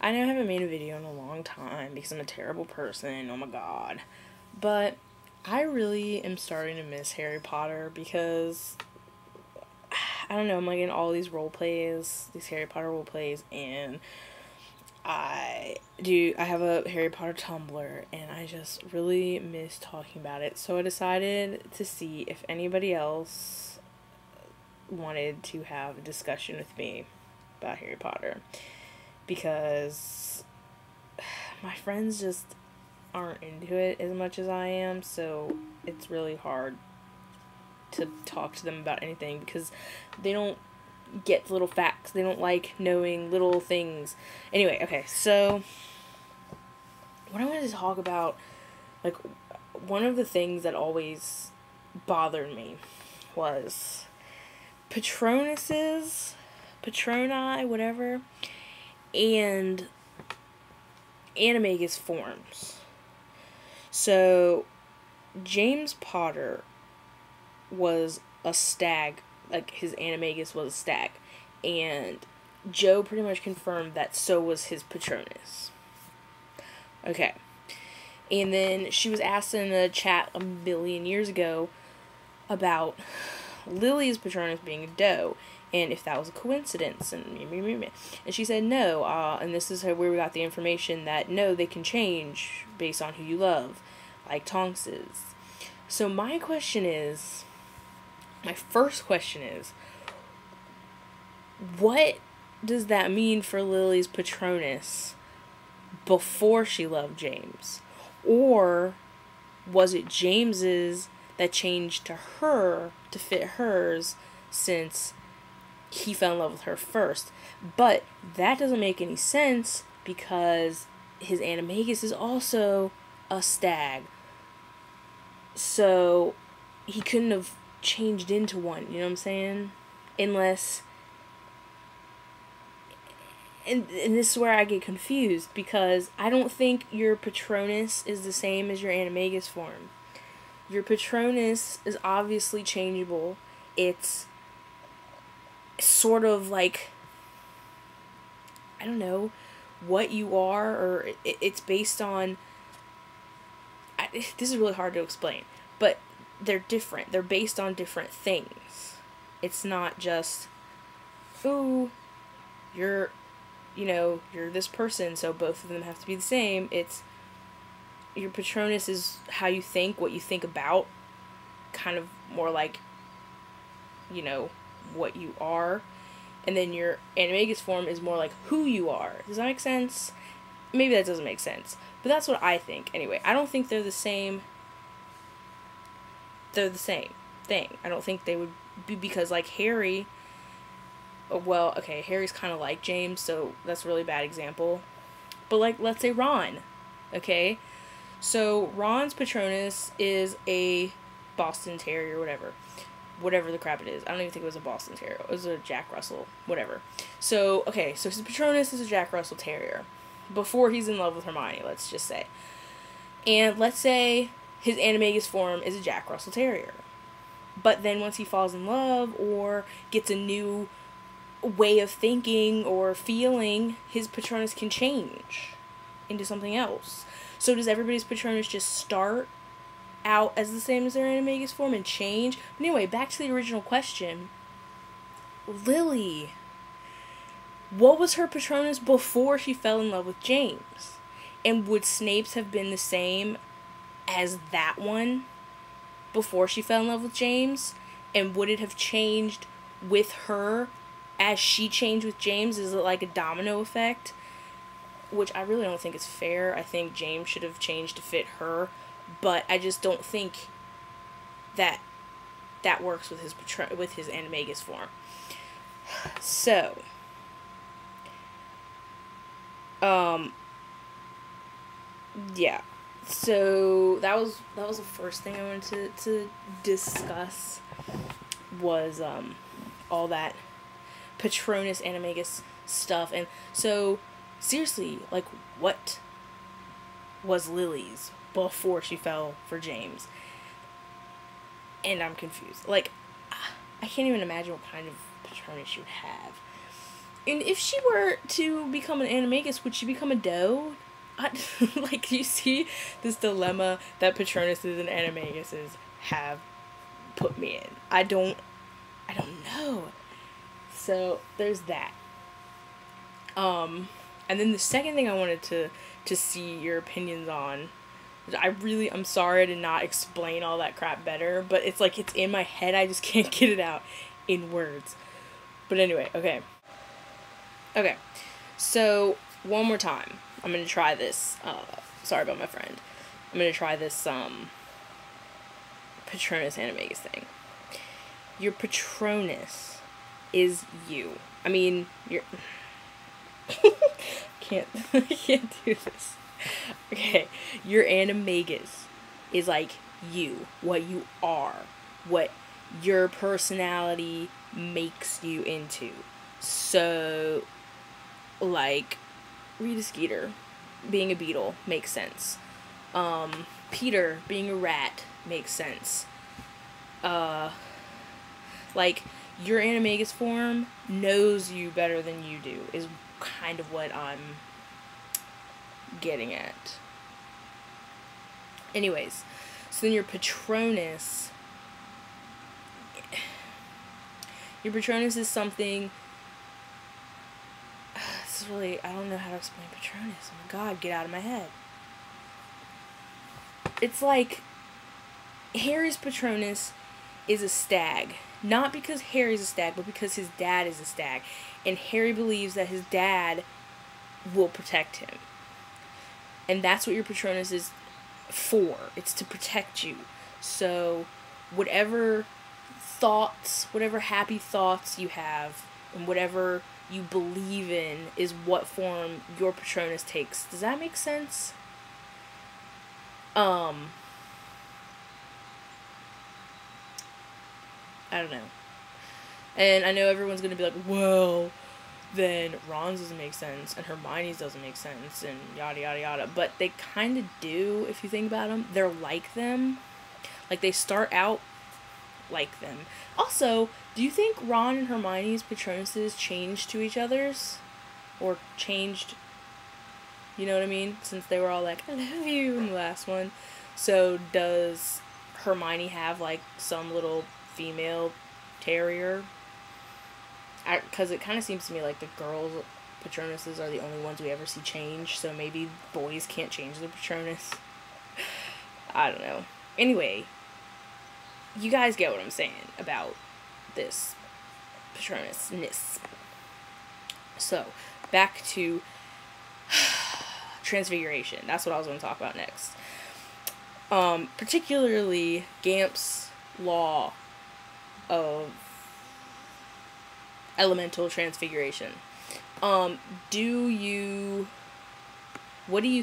I know I haven't made a video in a long time because I'm a terrible person, oh my god. But I really am starting to miss Harry Potter because, I don't know, I'm like in all these role plays, these Harry Potter role plays, and I have a Harry Potter Tumblr, and I just really miss talking about it. So I decided to see if anybody else wanted to have a discussion with me about Harry Potter, because my friends just aren't into it as much as I am, so it's really hard to talk to them about anything because they don't get little facts. They don't like knowing little things. Anyway, okay, so what I wanted to talk about, like, one of the things that always bothered me was Patroni, whatever, and animagus forms. So, James Potter was a stag, like, his animagus was a stag, and Joe pretty much confirmed that so was his Patronus. Okay. And then she was asked in a chat a million years ago about Lily's Patronus being a doe, and if that was a coincidence, and she said no, and this is where we got the information that no, they can change based on who you love, like Tonks's. So my first question is, what does that mean for Lily's Patronus before she loved James? Or was it James's that changed to her to fit hers since he fell in love with her first? But that doesn't make any sense because his animagus is also a stag. So he couldn't have changed into one, you know what I'm saying? Unless, and this is where I get confused, because I don't think your Patronus is the same as your animagus form. Your Patronus is obviously changeable. It's sort of like, I don't know, what you are, or it's based on, this is really hard to explain, but they're different. They're based on different things. It's not just, ooh, you're this person, so both of them have to be the same. It's, your Patronus is how you think, what you think about, kind of more like, what you are. And then your animagus form is more like who you are. Does that make sense? Maybe that doesn't make sense. But that's what I think. Anyway, I don't think they're the same thing. I don't think they would be, because, like, Harry, well, okay, Harry's kind of like James, so that's a really bad example. But, like, let's say Ron, okay? So, Ron's Patronus is a Boston Terrier, whatever the crap it is. I don't even think it was a Boston Terrier. It was a Jack Russell, whatever. So, okay, so his Patronus is a Jack Russell Terrier. Before he's in love with Hermione, let's just say. And let's say his animagus form is a Jack Russell Terrier. But then once he falls in love or gets a new way of thinking or feeling, his Patronus can change into something else. So does everybody's Patronus just start out as the same as their animagus form and change? But anyway, back to the original question. Lily, what was her Patronus before she fell in love with James? And would Snape's have been the same as that one before she fell in love with James? And would it have changed with her as she changed with James? Is it like a domino effect? Which I really don't think is fair. I think James should have changed to fit her, but I just don't think that works with his animagus form. So, yeah. So that was the first thing I wanted to discuss, was all that Patronus animagus stuff. And so, seriously, like, what was Lily's before she fell for James? And I'm confused. Like, I can't even imagine what kind of Patronus she would have. And if she were to become an animagus, would she become a doe? Like, you see this dilemma that Patronuses and animaguses have put me in. I don't know. So there's that. And then the second thing I wanted to see your opinions on, I'm sorry I did not explain all that crap better, but it's like, it's in my head, I just can't get it out in words. But anyway, okay. So, one more time, I'm gonna try this, sorry about my friend. I'm gonna try this, Patronus animagus thing. Your Patronus is you. I mean, you're... I can't do this. Okay, your animagus is like you, what you are, what your personality makes you into. So, like, Rita Skeeter being a beetle makes sense. Peter being a rat makes sense. Like, your animagus form knows you better than you do, is kind of what I'm getting at. Anyways, so then your Patronus is something, this is really, I don't know how to explain Patronus. Oh my god, get out of my head. It's like, Harry's Patronus is a stag. Not because Harry's a stag, but because his dad is a stag. And Harry believes that his dad will protect him. And that's what your Patronus is for. It's to protect you. So, whatever thoughts, whatever happy thoughts you have, and whatever you believe in is what form your Patronus takes. Does that make sense? I don't know. And I know everyone's gonna be like, well, then Ron's doesn't make sense, and Hermione's doesn't make sense, and yada yada yada. But they kind of do, if you think about them. They're like them. Like, they start out like them. Also, do you think Ron and Hermione's Patronuses changed to each other's? Or changed, you know what I mean? Since they were all like, I love you in the last one. So, does Hermione have, like, some little female terrier? Because it kind of seems to me like the girls' Patronuses are the only ones we ever see change, so maybe boys can't change their Patronus. I don't know. Anyway, you guys get what I'm saying about this Patronus-ness. So, back to Transfiguration. That's what I was going to talk about next. Particularly Gamp's law of elemental transfiguration. What do you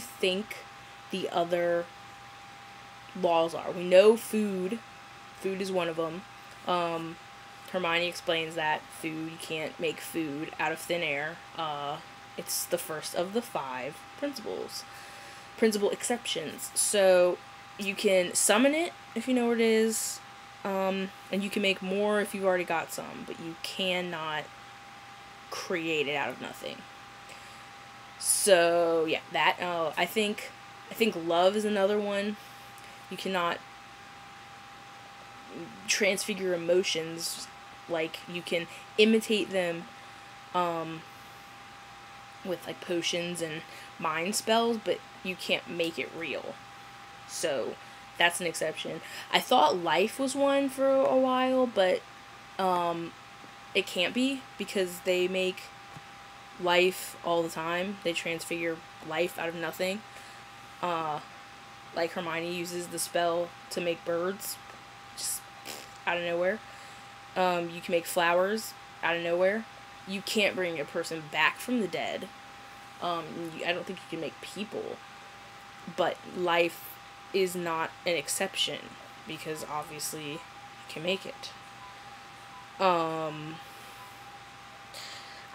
think the other laws are? We know food is one of them. Hermione explains that you can't make food out of thin air. It's the first of the 5 principal exceptions. So you can summon it if you know where it is. And you can make more if you've already got some, but you cannot create it out of nothing. So, yeah, that, I think love is another one. You cannot transfigure emotions. Like, you can imitate them, with, like, potions and mind spells, but you can't make it real. So, that's an exception. I thought life was one for a while, but it can't be, because they make life all the time. They transfigure life out of nothing. Like Hermione uses the spell to make birds just out of nowhere. You can make flowers out of nowhere. You can't bring a person back from the dead. I don't think you can make people. But life is not an exception, because obviously you can make it. I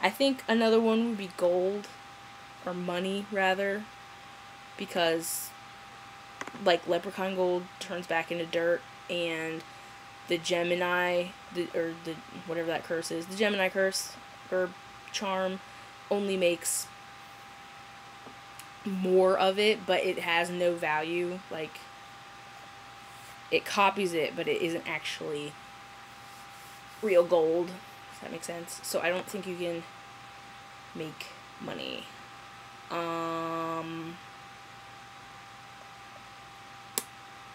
think another one would be gold, or money rather, because like leprechaun gold turns back into dirt, and the Gemini, or the whatever that curse is, the Gemini curse, or charm only makes more of it, but it has no value. Like, it copies it, but it isn't actually real gold. Does that make sense? So I don't think you can make money. I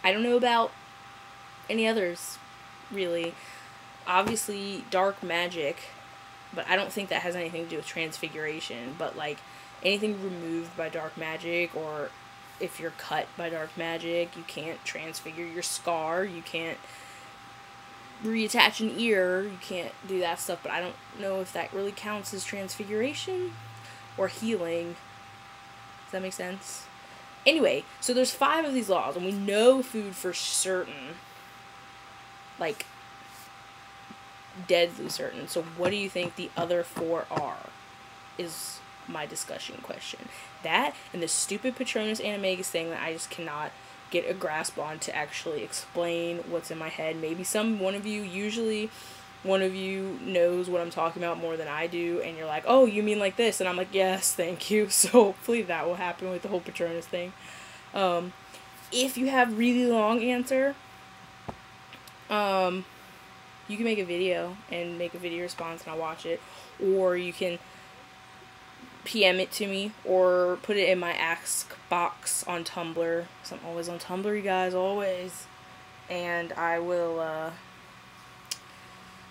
don't know about any others, really. Obviously, dark magic, but I don't think that has anything to do with transfiguration. But, like, anything removed by dark magic, or if you're cut by dark magic, you can't transfigure your scar, you can't reattach an ear, you can't do that stuff, but I don't know if that really counts as transfiguration or healing. Does that make sense? Anyway, so there's 5 of these laws, and we know food for certain. Like, deadly certain. So what do you think the other 4 are? Is my discussion question. That, and the stupid Patronus Animagus thing that I just cannot get a grasp on to actually explain what's in my head. Maybe one of you knows what I'm talking about more than I do, and you're like, oh, you mean like this? And I'm like, yes, thank you. So hopefully that will happen with the whole Patronus thing. If you have really long answer, you can make a video and make a video response and I'll watch it. Or you can PM it to me, or put it in my ask box on Tumblr, because I'm always on Tumblr, you guys, always. And I will,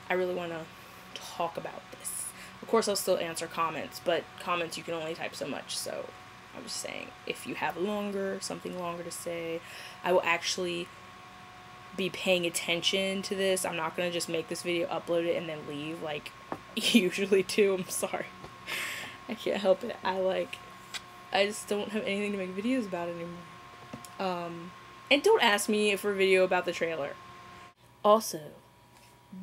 I really want to talk about this. Of course, I'll still answer comments, but comments you can only type so much, so I'm just saying, if you have something longer to say, I will actually be paying attention to this. I'm not going to just make this video, upload it, and then leave, like usually do. I'm sorry. I can't help it. I just don't have anything to make videos about anymore. And don't ask me for a video about the trailer. Also,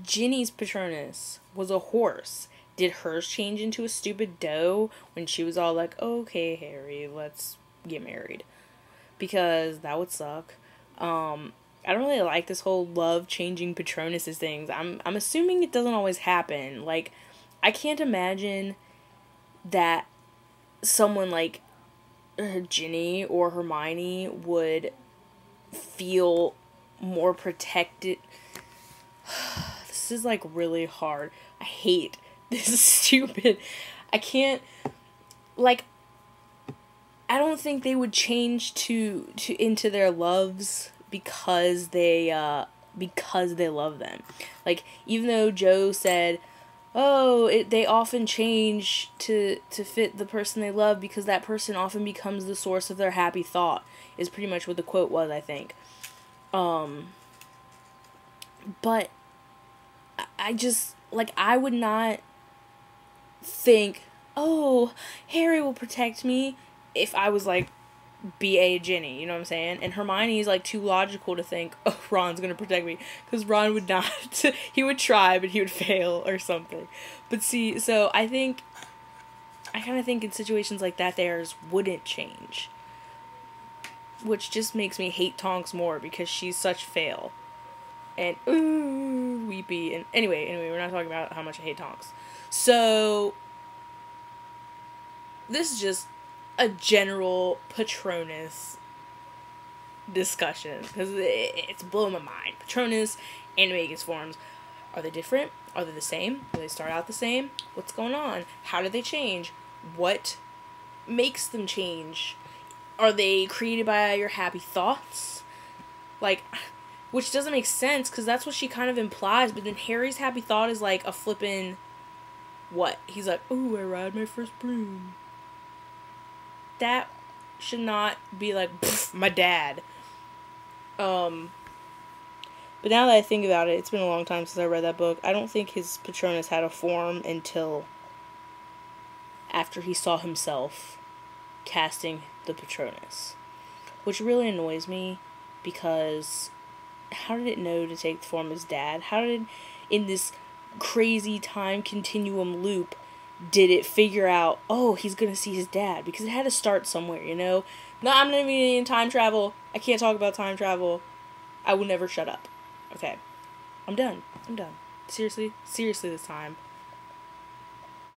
Ginny's Patronus was a horse. Did hers change into a stupid doe when she was all like, okay, Harry, let's get married? Because that would suck. I don't really like this whole love changing Patronuses things. I'm assuming it doesn't always happen. Like, I can't imagine that someone like Ginny or Hermione would feel more protected. This is like really hard. I hate this. Is stupid. I can't, like, I don't think they would change to into their loves because they love them. Like, even though Joe said, oh, they often change to fit the person they love because that person often becomes the source of their happy thought, is pretty much what the quote was, I think. But I just, like, I would not think, oh, Harry will protect me if I was, like, B.A. Ginny, you know what I'm saying? And Hermione's, like, too logical to think, oh, Ron's gonna protect me, because Ron would not. He would try, but he would fail or something. But see, so I kind of think in situations like that, theirs wouldn't change. Which just makes me hate Tonks more, because she's such fail. And, ooh, weepy. And anyway, we're not talking about how much I hate Tonks. So, this is just a general Patronus discussion, because it's blowing my mind. Patronus and Animagus forms, are they different? Are they the same? Do they start out the same? What's going on? How do they change? What makes them change? Are they created by your happy thoughts? Like, which doesn't make sense, because that's what she kind of implies, but then Harry's happy thought is like a flippin' what? He's like, ooh, I ride my first broom. That should not be like, my dad. But now that I think about it, it's been a long time since I read that book. I don't think his Patronus had a form until after he saw himself casting the Patronus. Which really annoys me, because how did it know to take the form of his dad? How did, in this crazy time continuum loop, did it figure out, oh, he's gonna see his dad? Because it had to start somewhere, you know? No, I'm not even in time travel. I can't talk about time travel. I will never shut up. Okay. I'm done. Seriously this time.